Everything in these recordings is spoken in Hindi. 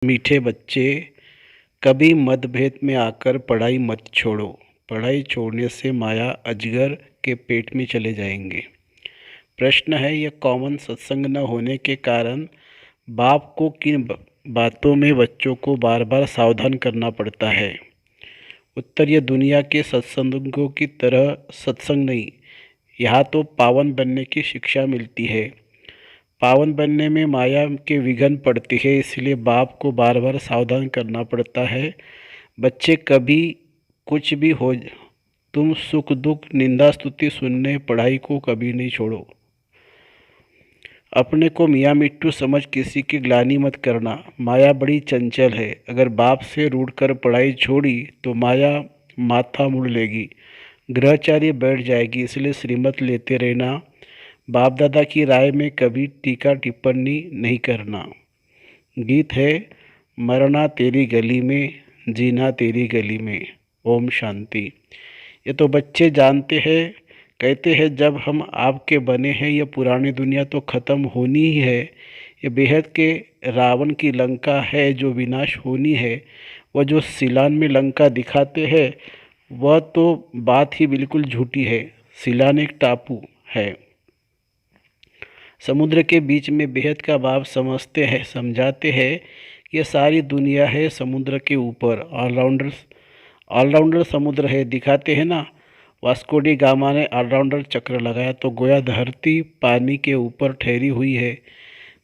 मीठे बच्चे, कभी मतभेद में आकर पढ़ाई मत छोड़ो। पढ़ाई छोड़ने से माया अजगर के पेट में चले जाएंगे। प्रश्न है, यह कॉमन सत्संग न होने के कारण बाप को किन बातों में बच्चों को बार बार सावधान करना पड़ता है? उत्तर, यह दुनिया के सत्संगों की तरह सत्संग नहीं। यहाँ तो पावन बनने की शिक्षा मिलती है। पावन बनने में माया के विघ्न पड़ती है, इसलिए बाप को बार बार सावधान करना पड़ता है। बच्चे, कभी कुछ भी हो, तुम सुख दुख निंदा स्तुति सुनने पढ़ाई को कभी नहीं छोड़ो। अपने को मियाँ मिट्टू समझ किसी की ग्लानि मत करना। माया बड़ी चंचल है। अगर बाप से रूठकर पढ़ाई छोड़ी तो माया माथा मुड़ लेगी, ग्रहचार्य बैठ जाएगी। इसलिए श्रीमत लेते रहना। बाप दादा की राय में कभी टीका टिप्पणी नहीं करना। गीत है, मरना तेरी गली में, जीना तेरी गली में। ओम शांति। ये तो बच्चे जानते हैं, कहते हैं जब हम आपके बने हैं यह पुरानी दुनिया तो ख़त्म होनी ही है। ये बेहद के रावण की लंका है जो विनाश होनी है। वह जो सीलान में लंका दिखाते हैं वह तो बात ही बिल्कुल झूठी है। सीलान एक टापू है, समुद्र के बीच में बेहद का भाव समझते हैं, समझाते हैं कि यह सारी दुनिया है समुद्र के ऊपर। ऑलराउंडर समुद्र है, दिखाते हैं ना। वास्को डी गामा ने ऑलराउंडर चक्र लगाया तो गोया धरती पानी के ऊपर ठहरी हुई है।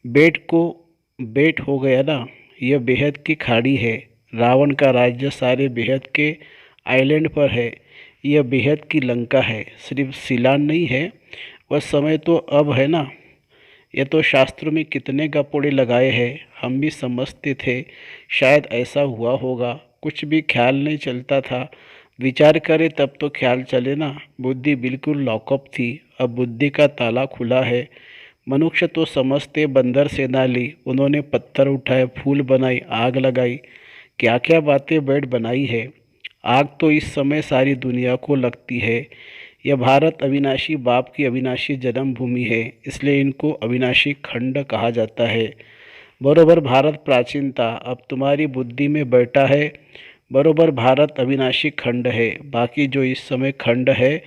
बेट हो गया ना। यह बेहद की खाड़ी है। रावण का राज्य सारे बेहद के आइलैंड पर है। यह बेहद की लंका है, सिर्फ सीलान नहीं है। वह समय तो अब है ना। ये तो शास्त्रों में कितने गपोड़े लगाए हैं, हम भी समझते थे शायद ऐसा हुआ होगा। कुछ भी ख्याल नहीं चलता था। विचार करे तब तो ख्याल चले ना। बुद्धि बिल्कुल लॉकअप थी, अब बुद्धि का ताला खुला है। मनुष्य तो समझते बंदर से ना ली, उन्होंने पत्थर उठाए, फूल बनाई, आग लगाई, क्या क्या बातें बैठ बनाई है। आग तो इस समय सारी दुनिया को लगती है। यह भारत अविनाशी बाप की अविनाशी जन्मभूमि है, इसलिए इनको अविनाशी खंड कहा जाता है। बरोबर भारत प्राचीनता अब तुम्हारी बुद्धि में बैठा है। बरोबर भारत अविनाशी खंड है। बाकी जो इस समय खंड है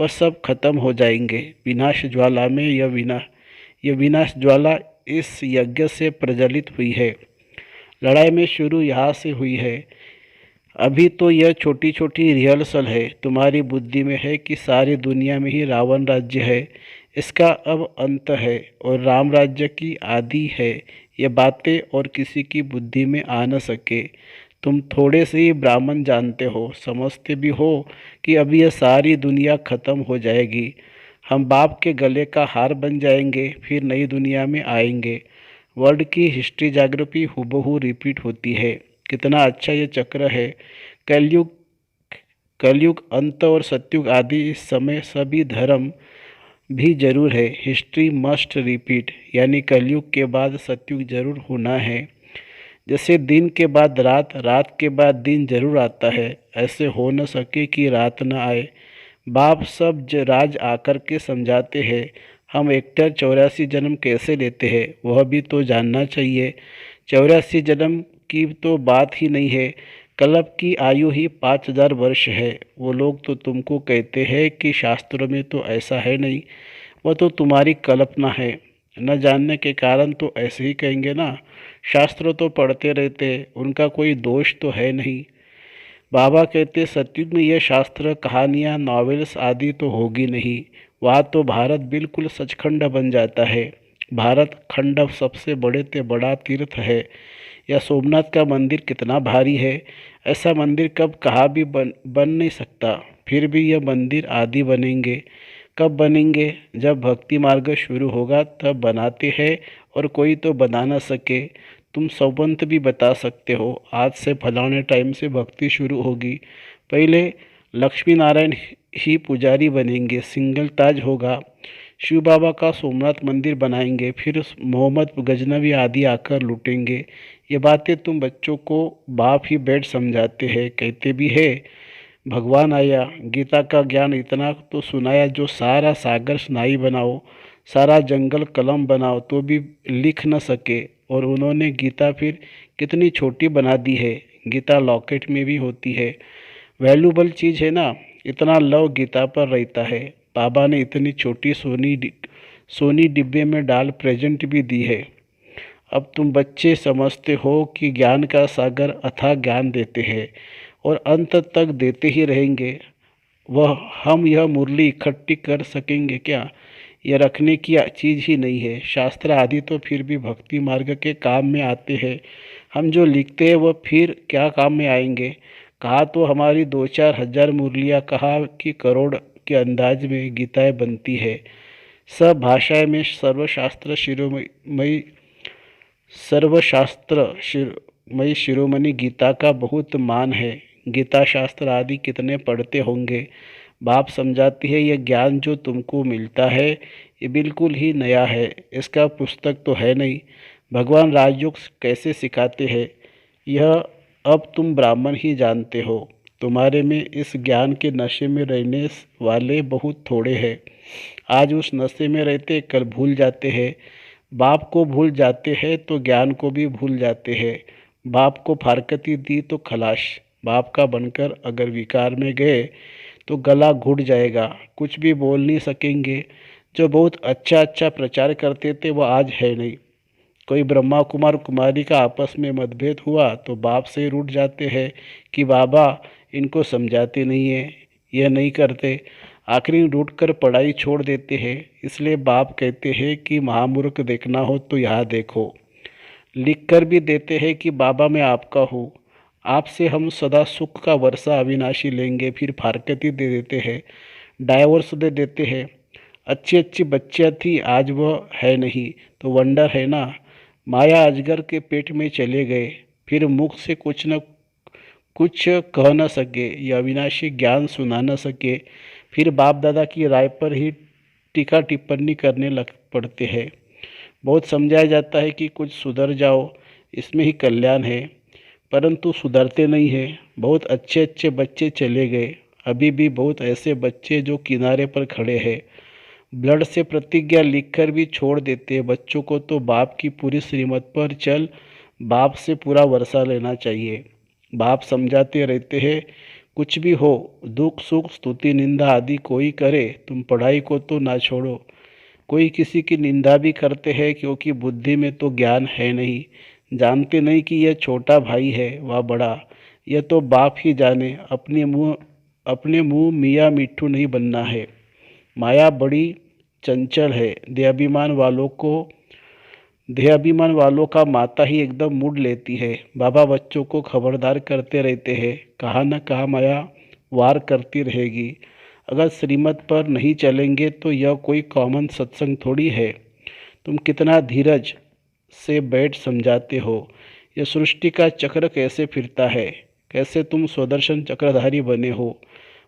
वह सब खत्म हो जाएंगे विनाश ज्वाला में। यह विनाश ज्वाला इस यज्ञ से प्रज्वलित हुई है। लड़ाई में शुरू यहाँ से हुई है। अभी तो यह छोटी छोटी रिहर्सल है। तुम्हारी बुद्धि में है कि सारी दुनिया में ही रावण राज्य है, इसका अब अंत है और राम राज्य की आदि है। ये बातें और किसी की बुद्धि में आ न सके। तुम थोड़े से ही ब्राह्मण जानते हो, समझते भी हो कि अभी यह सारी दुनिया खत्म हो जाएगी। हम बाप के गले का हार बन जाएंगे, फिर नई दुनिया में आएंगे। वर्ल्ड की हिस्ट्री जाग्रफी हूबहू रिपीट होती है। कितना अच्छा ये चक्र है। कलयुग कलयुग अंत और सतयुग आदि, इस समय सभी धर्म भी जरूर है। हिस्ट्री मस्ट रिपीट, यानी कलयुग के बाद सतयुग जरूर होना है। जैसे दिन के बाद रात, रात के बाद दिन जरूर आता है, ऐसे हो न सके कि रात न आए। बाप सब राज आकर के समझाते हैं। हम एक्टर 84 जन्म कैसे लेते हैं वह भी तो जानना चाहिए। 84 जन्म की तो बात ही नहीं है। कल्प की आयु ही 5000 वर्ष है। वो लोग तो तुमको कहते हैं कि शास्त्रों में तो ऐसा है नहीं, वह तो तुम्हारी कल्पना है। न जानने के कारण तो ऐसे ही कहेंगे ना। शास्त्र तो पढ़ते रहते, उनका कोई दोष तो है नहीं। बाबा कहते सतयुग में यह शास्त्र कहानियाँ नॉवेल्स आदि तो होगी नहीं। वहाँ तो भारत बिल्कुल सचखंड बन जाता है। भारत खंड सबसे बड़े से बड़ा तीर्थ है। यह सोमनाथ का मंदिर कितना भारी है। ऐसा मंदिर कब कहाँ भी बन नहीं सकता। फिर भी यह मंदिर आदि बनेंगे। कब बनेंगे? जब भक्ति मार्ग शुरू होगा तब बनाते हैं, और कोई तो बना ना सके। तुम सौबंत भी बता सकते हो, आज से फलाने टाइम से भक्ति शुरू होगी। पहले लक्ष्मी नारायण ही पुजारी बनेंगे, सिंगल ताज होगा। शिव बाबा का सोमनाथ मंदिर बनाएंगे, फिर मोहम्मद गजनवी आदि आकर लूटेंगे। ये बातें तुम बच्चों को बाप ही बैठ समझाते हैं, कहते भी है भगवान आया, गीता का ज्ञान इतना तो सुनाया जो सारा सागर स्नाई बनाओ। सारा जंगल कलम बनाओ तो भी लिख न सके, और उन्होंने गीता फिर कितनी छोटी बना दी है। गीता लॉकेट में भी होती है, वैल्यूबल चीज़ है ना। इतना लव गीता पर रहता है। बाबा ने इतनी छोटी सोनी डिब्बे में डाल प्रेजेंट भी दी है। अब तुम बच्चे समझते हो कि ज्ञान का सागर अथाह ज्ञान देते हैं और अंत तक देते ही रहेंगे। वह हम यह मुरली इकट्ठी कर सकेंगे क्या? यह रखने की चीज़ ही नहीं है। शास्त्र आदि तो फिर भी भक्ति मार्ग के काम में आते हैं। हम जो लिखते हैं वह फिर क्या काम में आएंगे? कहा तो हमारी 2-4 हज़ार मुरलियाँ, कहा कि करोड़ के अंदाज में गीताएँ बनती है। सब भाषाएं में सर्वशास्त्र शिरोमणि शिरोमणि गीता का बहुत मान है। गीता शास्त्र आदि कितने पढ़ते होंगे। बाप समझाती है, यह ज्ञान जो तुमको मिलता है ये बिल्कुल ही नया है, इसका पुस्तक तो है नहीं। भगवान राजयोग कैसे सिखाते हैं यह अब तुम ब्राह्मण ही जानते हो। तुम्हारे में इस ज्ञान के नशे में रहने वाले बहुत थोड़े हैं। आज उस नशे में रहते कल भूल जाते हैं। बाप को भूल जाते हैं तो ज्ञान को भी भूल जाते हैं। बाप को फारकती दी तो खलास। बाप का बनकर अगर विकार में गए तो गला घुट जाएगा, कुछ भी बोल नहीं सकेंगे। जो बहुत अच्छा अच्छा प्रचार करते थे वो आज है नहीं। कोई ब्रह्मा कुमार कुमारी का आपस में मतभेद हुआ तो बाप से रूठ जाते हैं कि बाबा इनको समझाते नहीं है, यह नहीं करते। आखिरी रूठ कर पढ़ाई छोड़ देते हैं। इसलिए बाप कहते हैं कि महामूर्ख देखना हो तो यहाँ देखो। लिख कर भी देते हैं कि बाबा मैं आपका हूँ, आपसे हम सदा सुख का वर्षा अविनाशी लेंगे। फिर फारकती दे देते हैं, डाइवोर्स दे देते हैं। अच्छी अच्छी बच्चियाँ थी, आज वह है नहीं, तो वंडर है ना। माया अजगर के पेट में चले गए, फिर मुख से कुछ न कुछ कह न सके या अविनाशी ज्ञान सुना न सके। फिर बाप दादा की राय पर ही टीका टिप्पणी करने लग पड़ते हैं। बहुत समझाया जाता है कि कुछ सुधर जाओ, इसमें ही कल्याण है, परंतु सुधरते नहीं हैं। बहुत अच्छे अच्छे बच्चे चले गए, अभी भी बहुत ऐसे बच्चे जो किनारे पर खड़े हैं। ब्लड से प्रतिज्ञा लिखकर भी छोड़ देते हैं। बच्चों को तो बाप की पूरी श्रीमत पर चल, बाप से पूरा वर्षा लेना चाहिए। बाप समझाते रहते हैं, कुछ भी हो, दुख सुख स्तुति निंदा आदि कोई करे, तुम पढ़ाई को तो ना छोड़ो। कोई किसी की निंदा भी करते हैं क्योंकि बुद्धि में तो ज्ञान है नहीं, जानते नहीं कि यह छोटा भाई है व बड़ा। यह तो बाप ही जाने। अपने मुंह मियाँ मिट्ठू नहीं बनना है। माया बड़ी चंचल है। देहाभिमान वालों का माता ही एकदम मूड लेती है। बाबा बच्चों को खबरदार करते रहते हैं, कहाँ न कहाँ माया वार करती रहेगी। अगर श्रीमत पर नहीं चलेंगे तो यह कोई कॉमन सत्संग थोड़ी है। तुम कितना धीरज से बैठ समझाते हो यह सृष्टि का चक्र कैसे फिरता है, कैसे तुम स्वदर्शन चक्रधारी बने हो।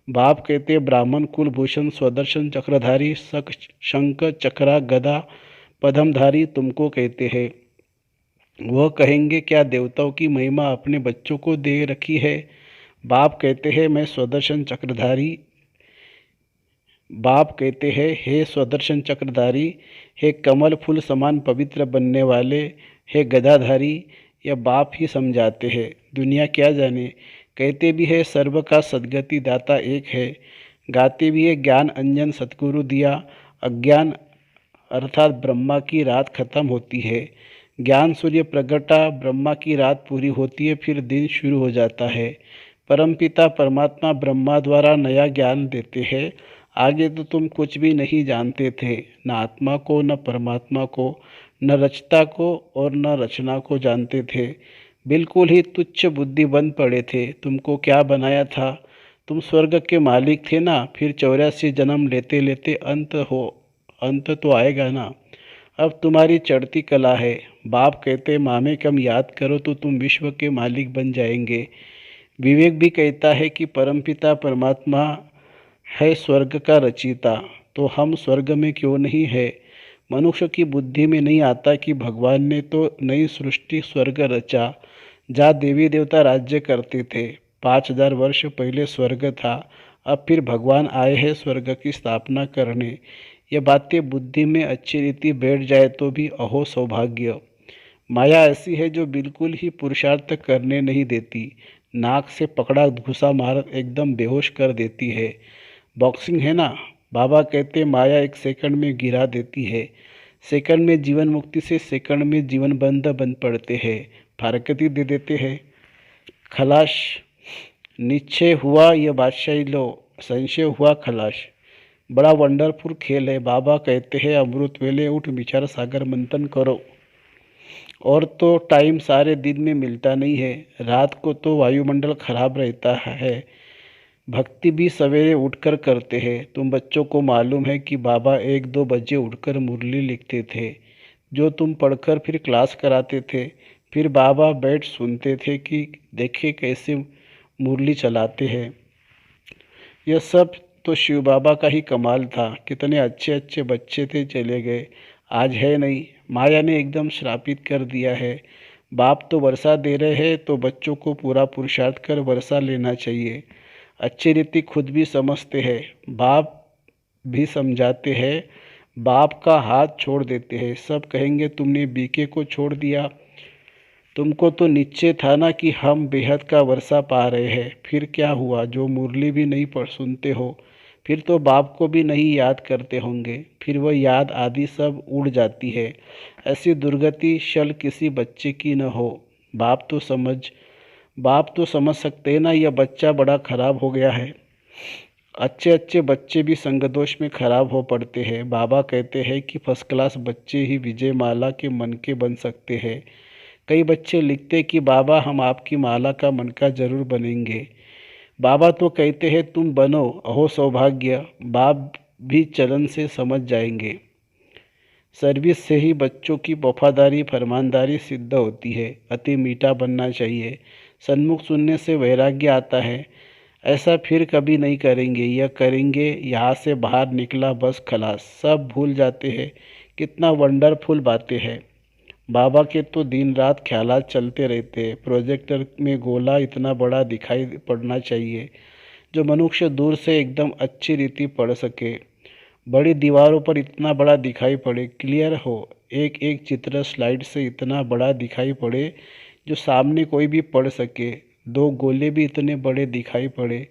बाप कहते ब्राह्मण कुलभूषण स्वदर्शन चक्रधारी शंख चक्रा गदा पद्मधारी तुमको कहते हैं। वह कहेंगे क्या देवताओं की महिमा अपने बच्चों को दे रखी है। बाप कहते हैं मैं स्वदर्शन चक्रधारी। बाप कहते हैं हे स्वदर्शन चक्रधारी, हे कमल फूल समान पवित्र बनने वाले, हे गदाधारी। यह बाप ही समझाते हैं, दुनिया क्या जाने। कहते भी है सर्व का सद्गति दाता एक है, गाते भी है ज्ञान अंजन सतगुरु दिया। अज्ञान अर्थात ब्रह्मा की रात खत्म होती है। ज्ञान सूर्य प्रगटा, ब्रह्मा की रात पूरी होती है, फिर दिन शुरू हो जाता है। परमपिता परमात्मा ब्रह्मा द्वारा नया ज्ञान देते हैं। आगे तो तुम कुछ भी नहीं जानते थे, न आत्मा को न परमात्मा को, न रचता को और न रचना को जानते थे। बिल्कुल ही तुच्छ बुद्धि बन पड़े थे। तुमको क्या बनाया था? तुम स्वर्ग के मालिक थे ना। फिर 84 जन्म लेते लेते अंत तो आएगा ना। अब तुम्हारी चढ़ती कला है। बाप कहते मामे कम याद करो तो तुम विश्व के मालिक बन जाएंगे। विवेक भी कहता है कि परमपिता परमात्मा है स्वर्ग का रचयिता, तो हम स्वर्ग में क्यों नहीं है। मनुष्य की बुद्धि में नहीं आता कि भगवान ने तो नई सृष्टि स्वर्ग रचा, जहाँ देवी देवता राज्य करते थे। 5000 वर्ष पहले स्वर्ग था, अब फिर भगवान आए हैं स्वर्ग की स्थापना करने। यह बातें बुद्धि में अच्छी रीति बैठ जाए तो भी अहो सौभाग्य। माया ऐसी है जो बिल्कुल ही पुरुषार्थ करने नहीं देती। नाक से पकड़ा घुसा मार एकदम बेहोश कर देती है। बॉक्सिंग है ना, बाबा कहते माया एक सेकंड में गिरा देती है। सेकंड में जीवन मुक्ति से सेकंड में जीवन बंद पड़ते हैं, फारकती दे देते हैं। खलाश निश्चय हुआ यह बादशाही लो, संशय हुआ खलाश। बड़ा वंडरफुल खेल है। बाबा कहते हैं अमृत वेले उठ विचार सागर मंथन करो। और तो टाइम सारे दिन में मिलता नहीं है, रात को तो वायुमंडल खराब रहता है। भक्ति भी सवेरे उठकर करते हैं। तुम बच्चों को मालूम है कि बाबा 1-2 बजे उठकर मुरली लिखते थे, जो तुम पढ़कर फिर क्लास कराते थे। फिर बाबा बैठ सुनते थे कि देखे कैसे मुरली चलाते हैं। यह सब तो शिव बाबा का ही कमाल था। कितने अच्छे अच्छे बच्चे थे, चले गए, आज है नहीं। माया ने एकदम श्रापित कर दिया है। बाप तो वर्षा दे रहे हैं तो बच्चों को पूरा पुरुषार्थ कर वर्षा लेना चाहिए। अच्छी रीति खुद भी समझते हैं, बाप भी समझाते हैं। बाप का हाथ छोड़ देते हैं। सब कहेंगे तुमने बीके को छोड़ दिया, तुमको तो निश्चय था ना कि हम बेहद का वर्षा पा रहे हैं। फिर क्या हुआ, जो मुरली भी नहीं पढ़ सुनते हो, फिर तो बाप को भी नहीं याद करते होंगे। फिर वह याद आदि सब उड़ जाती है। ऐसी दुर्गति शल किसी बच्चे की न हो। बाप तो समझ सकते हैं ना, यह बच्चा बड़ा खराब हो गया है। अच्छे अच्छे बच्चे भी संगदोष में खराब हो पड़ते हैं। बाबा कहते हैं कि फर्स्ट क्लास बच्चे ही विजय माला के मन के बन सकते हैं। कई बच्चे लिखते कि बाबा हम आपकी माला का मन का जरूर बनेंगे। बाबा तो कहते हैं तुम बनो, अहो सौभाग्य। बाप भी चलन से समझ जाएंगे। सर्विस से ही बच्चों की वफादारी फरमानदारी सिद्ध होती है। अति मीठा बनना चाहिए। सन्मुख सुनने से वैराग्य आता है। ऐसा फिर कभी नहीं करेंगे। यह करेंगे, यहाँ से बाहर निकला बस खलास, सब भूल जाते हैं। कितना वंडरफुल बातें हैं। बाबा के तो दिन रात ख्यालात चलते रहते हैं। प्रोजेक्टर में गोला इतना बड़ा दिखाई पड़ना चाहिए जो मनुष्य दूर से एकदम अच्छी रीति पढ़ सके। बड़ी दीवारों पर इतना बड़ा दिखाई पड़े, क्लियर हो। एक एक चित्र स्लाइड से इतना बड़ा दिखाई पड़े जो सामने कोई भी पढ़ सके। 2 गोले भी इतने बड़े दिखाई पड़े।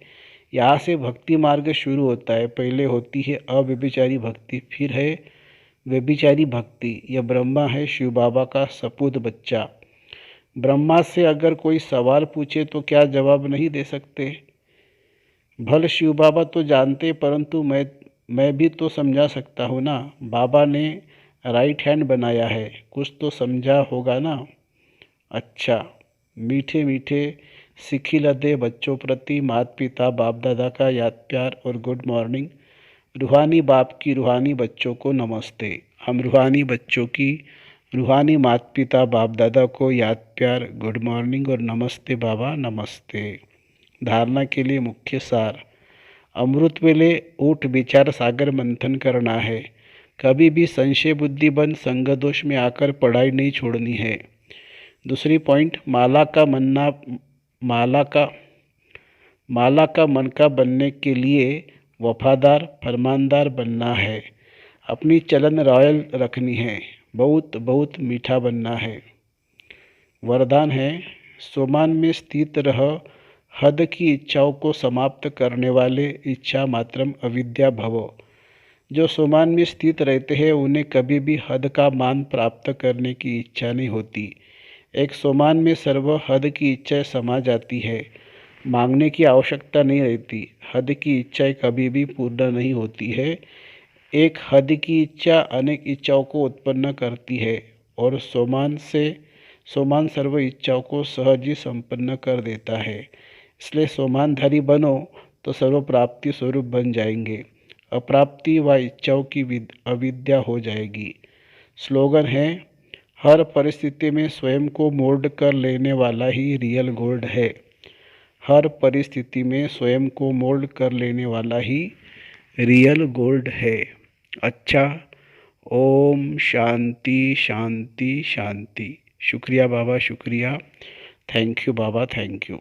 यहाँ से भक्ति मार्ग शुरू होता है। पहले होती है अव्यभिचारी भक्ति, फिर है व्यभिचारी भक्ति। यह ब्रह्मा है शिव बाबा का सपूत बच्चा। ब्रह्मा से अगर कोई सवाल पूछे तो क्या जवाब नहीं दे सकते? भल शिव बाबा तो जानते, परंतु मैं भी तो समझा सकता हूँ ना। बाबा ने राइट हैंड बनाया है, कुछ तो समझा होगा ना। अच्छा, मीठे मीठे सिखी लदे बच्चों प्रति माता पिता बाप दादा का याद प्यार और गुड मॉर्निंग। रूहानी बाप की रूहानी बच्चों को नमस्ते। हम रूहानी बच्चों की रूहानी माता पिता बाप दादा को याद प्यार, गुड मॉर्निंग और नमस्ते बाबा, नमस्ते। धारणा के लिए मुख्य सार। अमृत वेले उठ विचार सागर मंथन करना है। कभी भी संशय बुद्धि बन संग दोष में आकर पढ़ाई नहीं छोड़नी है। दूसरी पॉइंट, माला का मन का बनने के लिए वफादार फरमानदार बनना है। अपनी चलन रॉयल रखनी है। बहुत बहुत मीठा बनना है। वरदान है, सोमान में स्थित रह, हद की इच्छाओं को समाप्त करने वाले इच्छा मात्रम अविद्या भवो। जो सोमान में स्थित रहते हैं उन्हें कभी भी हद का मान प्राप्त करने की इच्छा नहीं होती। एक सोमान में सर्व हद की इच्छाएं समा जाती है। मांगने की आवश्यकता नहीं रहती। हद की इच्छाएं कभी भी पूर्ण नहीं होती है। एक हद की इच्छा अनेक इच्छाओं को उत्पन्न करती है और सोमान सर्व इच्छाओं को सहज ही संपन्न कर देता है। इसलिए सोमानधारी बनो तो सर्व प्राप्ति स्वरूप बन जाएंगे। अप्राप्ति व इच्छाओं की अविद्या हो जाएगी। स्लोगन है, हर परिस्थिति में स्वयं को मोल्ड कर लेने वाला ही रियल गोल्ड है। हर परिस्थिति में स्वयं को मोल्ड कर लेने वाला ही रियल गोल्ड है। अच्छा, ओम शांति शांति शांति। शुक्रिया बाबा, शुक्रिया। Thank you Baba, thank you.